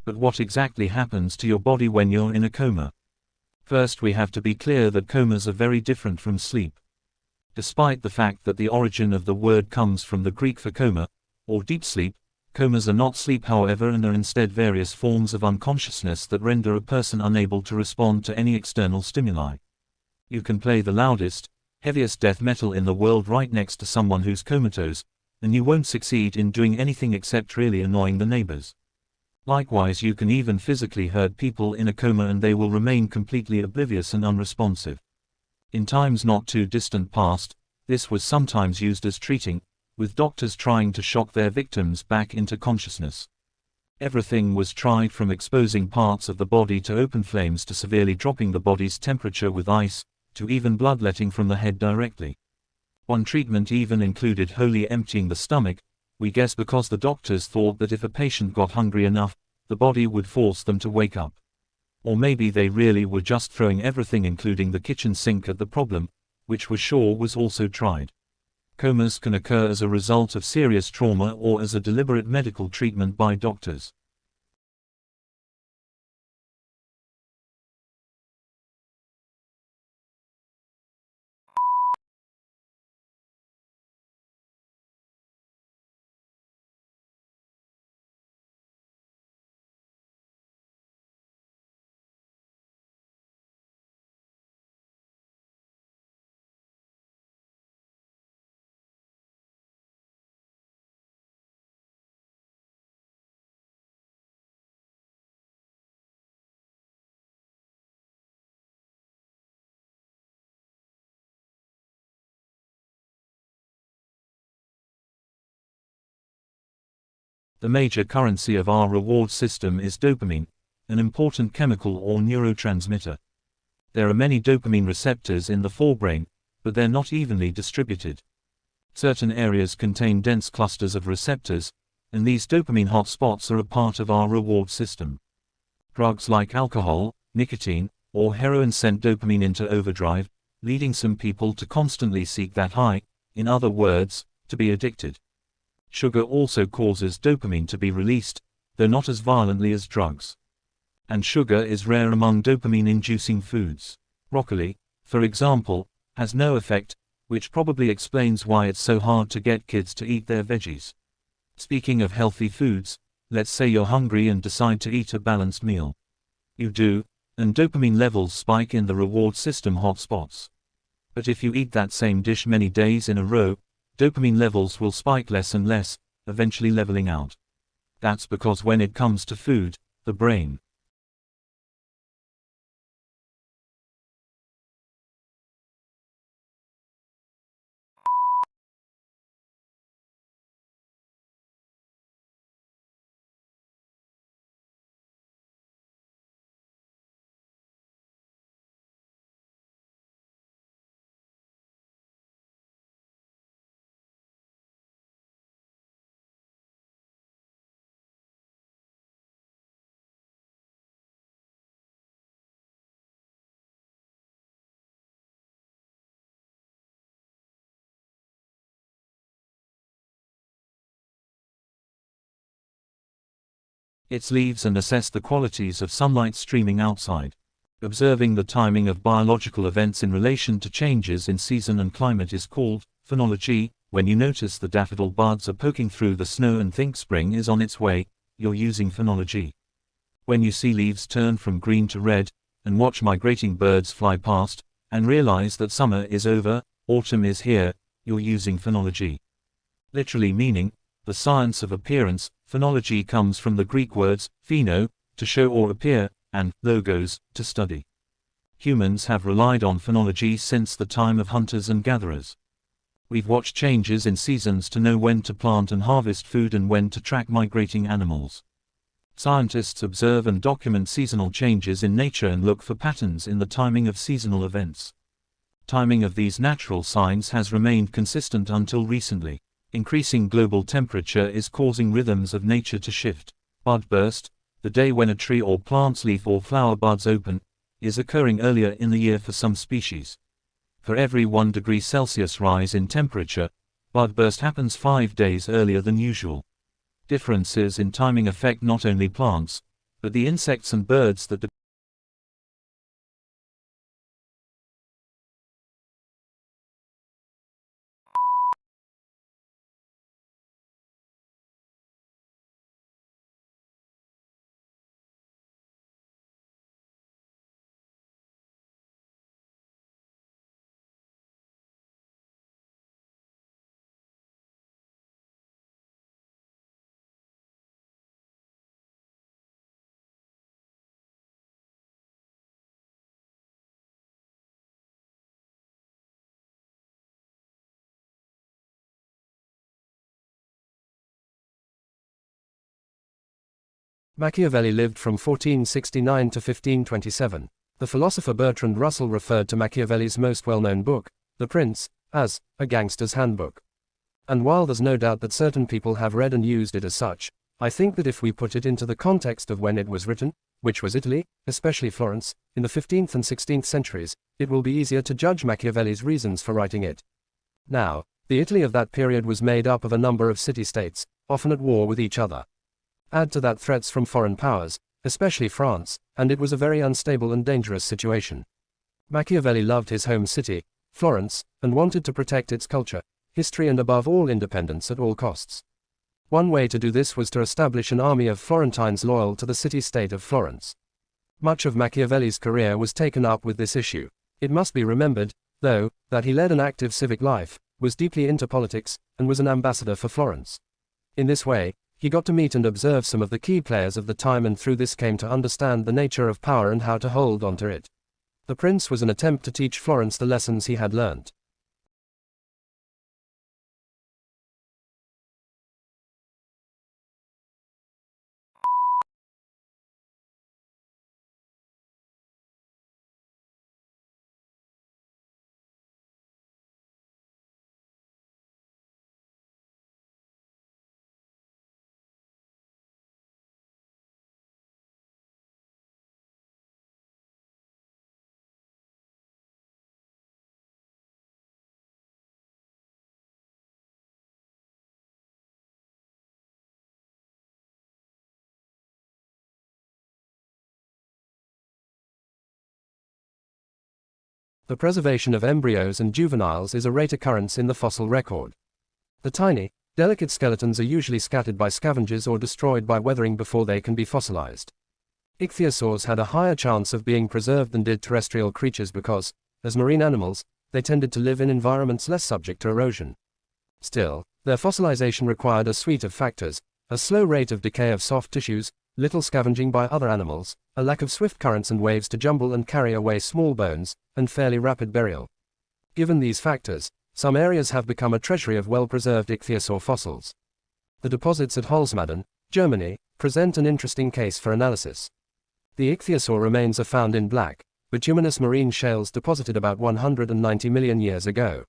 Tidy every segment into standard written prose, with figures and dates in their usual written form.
But what exactly happens to your body when you're in a coma? First, we have to be clear that comas are very different from sleep. Despite the fact that the origin of the word comes from the Greek for coma, or deep sleep, comas are not sleep however, and are instead various forms of unconsciousness that render a person unable to respond to any external stimuli. You can play the loudest, heaviest death metal in the world right next to someone who's comatose, and you won't succeed in doing anything except really annoying the neighbors. Likewise, you can even physically hurt people in a coma and they will remain completely oblivious and unresponsive. In times not too distant past, this was sometimes used as treating, with doctors trying to shock their victims back into consciousness. Everything was tried from exposing parts of the body to open flames to severely dropping the body's temperature with ice, to even bloodletting from the head directly. One treatment even included wholly emptying the stomach, we guess because the doctors thought that if a patient got hungry enough, the body would force them to wake up. Or maybe they really were just throwing everything including the kitchen sink at the problem, which was sure was also tried. Comas can occur as a result of serious trauma or as a deliberate medical treatment by doctors. The major currency of our reward system is dopamine, an important chemical or neurotransmitter. There are many dopamine receptors in the forebrain, but they're not evenly distributed. Certain areas contain dense clusters of receptors, and these dopamine hotspots are a part of our reward system. Drugs like alcohol, nicotine, or heroin send dopamine into overdrive, leading some people to constantly seek that high, in other words, to be addicted. Sugar also causes dopamine to be released, though not as violently as drugs. And sugar is rare among dopamine-inducing foods. Broccoli, for example, has no effect, which probably explains why it's so hard to get kids to eat their veggies. Speaking of healthy foods, let's say you're hungry and decide to eat a balanced meal. You do, and dopamine levels spike in the reward system hotspots. But if you eat that same dish many days in a row, dopamine levels will spike less and less, eventually leveling out. That's because when it comes to food, the brain its leaves and assess the qualities of sunlight streaming outside. Observing the timing of biological events in relation to changes in season and climate is called phenology. When you notice the daffodil buds are poking through the snow and think spring is on its way, you're using phenology. When you see leaves turn from green to red, and watch migrating birds fly past, and realize that summer is over, autumn is here, you're using phenology. Literally meaning, the science of appearance, phenology comes from the Greek words, pheno, to show or appear, and logos, to study. Humans have relied on phenology since the time of hunters and gatherers. We've watched changes in seasons to know when to plant and harvest food and when to track migrating animals. Scientists observe and document seasonal changes in nature and look for patterns in the timing of seasonal events. Timing of these natural signs has remained consistent until recently. Increasing global temperature is causing rhythms of nature to shift. Bud burst, the day when a tree or plant's leaf or flower buds open, is occurring earlier in the year for some species. For every 1 degree Celsius rise in temperature, Bud burst happens 5 days earlier than usual. Differences in timing affect not only plants, but the insects and birds that Machiavelli lived from 1469 to 1527. The philosopher Bertrand Russell referred to Machiavelli's most well-known book, The Prince, as a gangster's handbook. And while there's no doubt that certain people have read and used it as such, I think that if we put it into the context of when it was written, which was Italy, especially Florence, in the 15th and 16th centuries, it will be easier to judge Machiavelli's reasons for writing it. Now, the Italy of that period was made up of a number of city-states, often at war with each other. Add to that threats from foreign powers, especially France, and it was a very unstable and dangerous situation. Machiavelli loved his home city, Florence, and wanted to protect its culture, history and above all independence at all costs. One way to do this was to establish an army of Florentines loyal to the city-state of Florence. Much of Machiavelli's career was taken up with this issue. It must be remembered, though, that he led an active civic life, was deeply into politics, and was an ambassador for Florence. In this way, he got to meet and observe some of the key players of the time and through this came to understand the nature of power and how to hold on to it. The Prince was an attempt to teach Florence the lessons he had learnt. The preservation of embryos and juveniles is a rare occurrence in the fossil record. The tiny, delicate skeletons are usually scattered by scavengers or destroyed by weathering before they can be fossilized. Ichthyosaurs had a higher chance of being preserved than did terrestrial creatures because, as marine animals, they tended to live in environments less subject to erosion. Still, their fossilization required a suite of factors: a slow rate of decay of soft tissues, little scavenging by other animals, a lack of swift currents and waves to jumble and carry away small bones, and fairly rapid burial. Given these factors, some areas have become a treasury of well-preserved ichthyosaur fossils. The deposits at Holzmaden, Germany, present an interesting case for analysis. The ichthyosaur remains are found in black, bituminous marine shales deposited about 190 million years ago.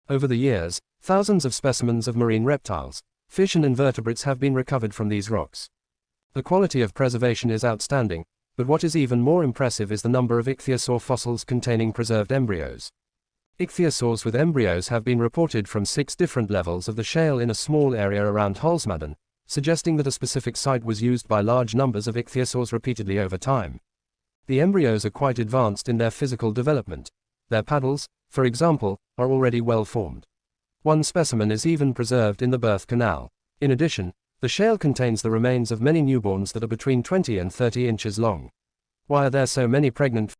Over the years, thousands of specimens of marine reptiles, fish and invertebrates have been recovered from these rocks. The quality of preservation is outstanding, but what is even more impressive is the number of ichthyosaur fossils containing preserved embryos. Ichthyosaurs with embryos have been reported from 6 different levels of the shale in a small area around Holzmaden, suggesting that a specific site was used by large numbers of ichthyosaurs repeatedly over time. The embryos are quite advanced in their physical development. Their paddles, for example, are already well formed. One specimen is even preserved in the birth canal. In addition, the shale contains the remains of many newborns that are between 20 and 30 inches long. Why are there so many pregnant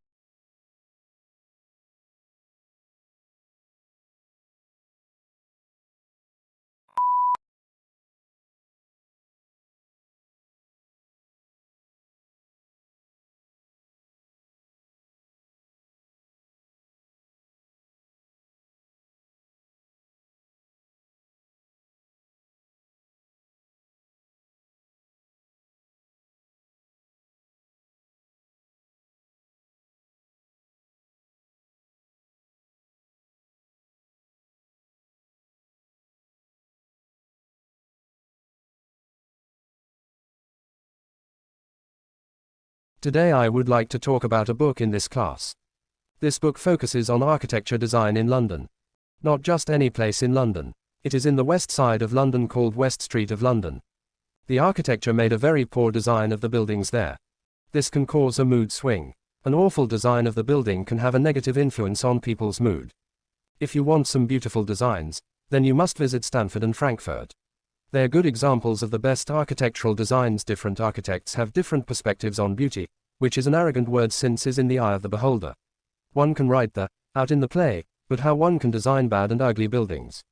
Today I would like to talk about a book in this class. This book focuses on architecture design in London. Not just any place in London. It is in the west side of London called West Street of London. The architecture made a very poor design of the buildings there. This can cause a mood swing. An awful design of the building can have a negative influence on people's mood. If you want some beautiful designs, then you must visit Stanford and Frankfurt. They are good examples of the best architectural designs. Different architects have different perspectives on beauty, which is an arrogant word since is in the eye of the beholder. One can write the out in the play, but how one can design bad and ugly buildings?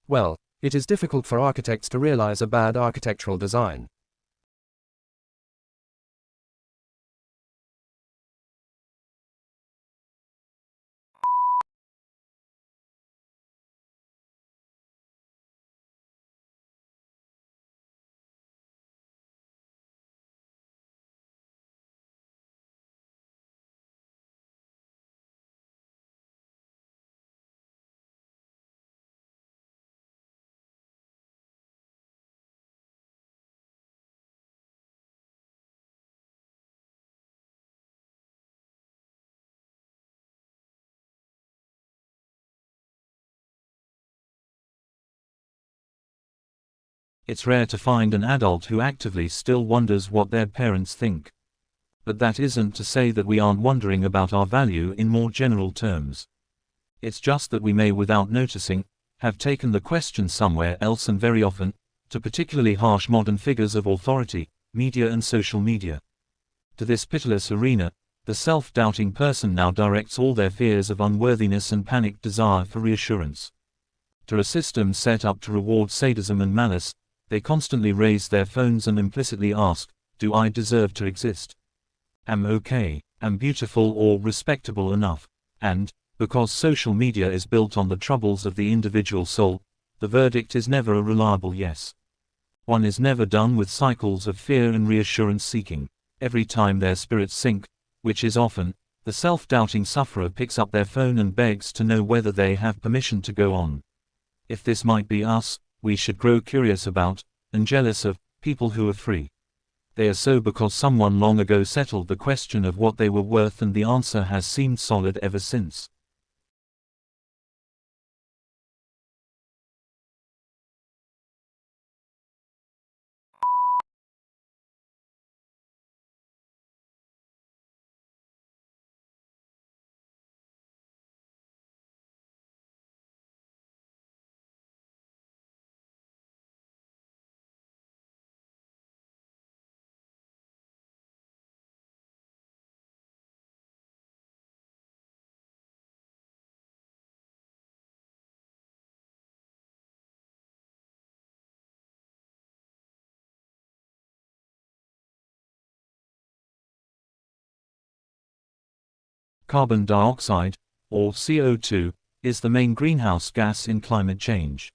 Well, it is difficult for architects to realize a bad architectural design. It's rare to find an adult who actively still wonders what their parents think. But that isn't to say that we aren't wondering about our value in more general terms. It's just that we may, without noticing, have taken the question somewhere else, and very often, to particularly harsh modern figures of authority, media and social media. To this pitiless arena, the self-doubting person now directs all their fears of unworthiness and panicked desire for reassurance. To a system set up to reward sadism and malice, they constantly raise their phones and implicitly ask, do I deserve to exist? Am okay, am beautiful or respectable enough? And, because social media is built on the troubles of the individual soul, the verdict is never a reliable yes. One is never done with cycles of fear and reassurance seeking. Every time their spirits sink, which is often, the self-doubting sufferer picks up their phone and begs to know whether they have permission to go on. If this might be us, we should grow curious about, and jealous of, people who are free. They are so because someone long ago settled the question of what they were worth, and the answer has seemed solid ever since. Carbon dioxide, or CO2, is the main greenhouse gas in climate change.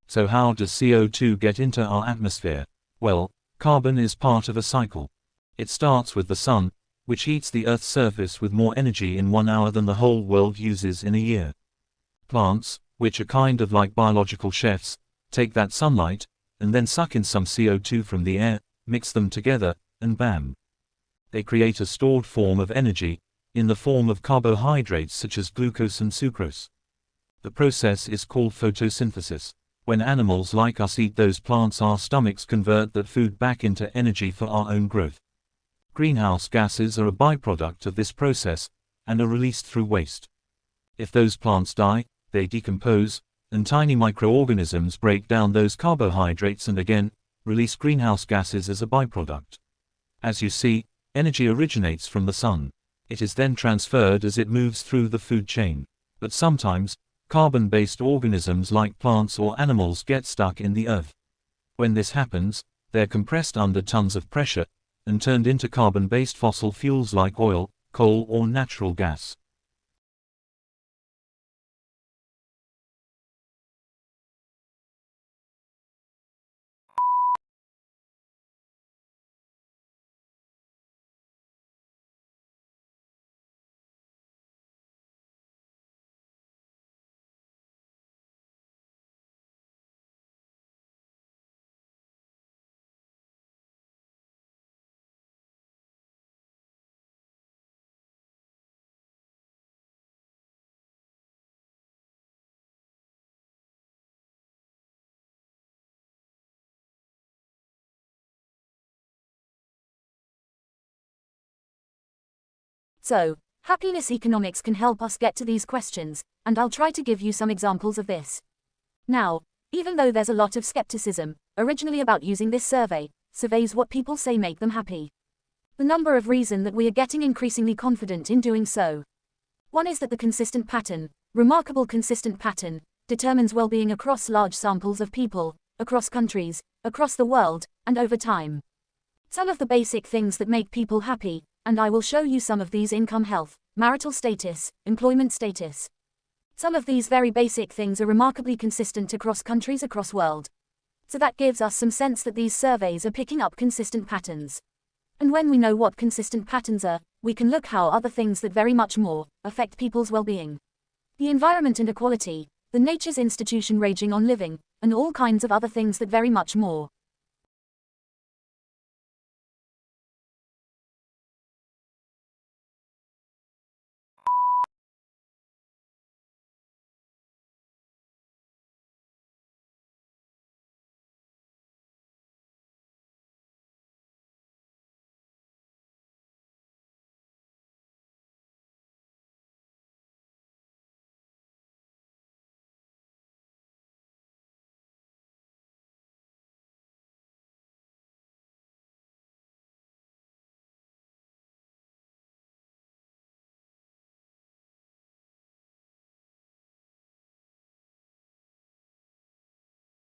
So how does CO2 get into our atmosphere? Well, carbon is part of a cycle. It starts with the sun, which heats the Earth's surface with more energy in 1 hour than the whole world uses in a year. Plants, which are kind of like biological chefs, take that sunlight, and then suck in some CO2 from the air, mix them together, and bam! They create a stored form of energy, in the form of carbohydrates such as glucose and sucrose. The process is called photosynthesis. When animals like us eat those plants, our stomachs convert that food back into energy for our own growth. Greenhouse gases are a byproduct of this process, and are released through waste. If those plants die, they decompose, and tiny microorganisms break down those carbohydrates and again, release greenhouse gases as a byproduct. As you see, energy originates from the sun. It is then transferred as it moves through the food chain. But sometimes, carbon-based organisms like plants or animals get stuck in the earth. When this happens, they're compressed under tons of pressure, and turned into carbon-based fossil fuels like oil, coal or natural gas. So, happiness economics can help us get to these questions, and I'll try to give you some examples of this. Now, even though there's a lot of skepticism, originally about using this surveys what people say make them happy. The number of reasons that we are getting increasingly confident in doing so. One is that the consistent pattern, remarkable consistent pattern, determines well-being across large samples of people, across countries, across the world, and over time. Some of the basic things that make people happy, and I will show you some of these: income, health, marital status, employment status. Some of these very basic things are remarkably consistent across countries, across world. So that gives us some sense that these surveys are picking up consistent patterns. And when we know what consistent patterns are, we can look how other things that very much more affect people's well-being. The environment and equality, the nature's institution raging on living, and all kinds of other things that very much more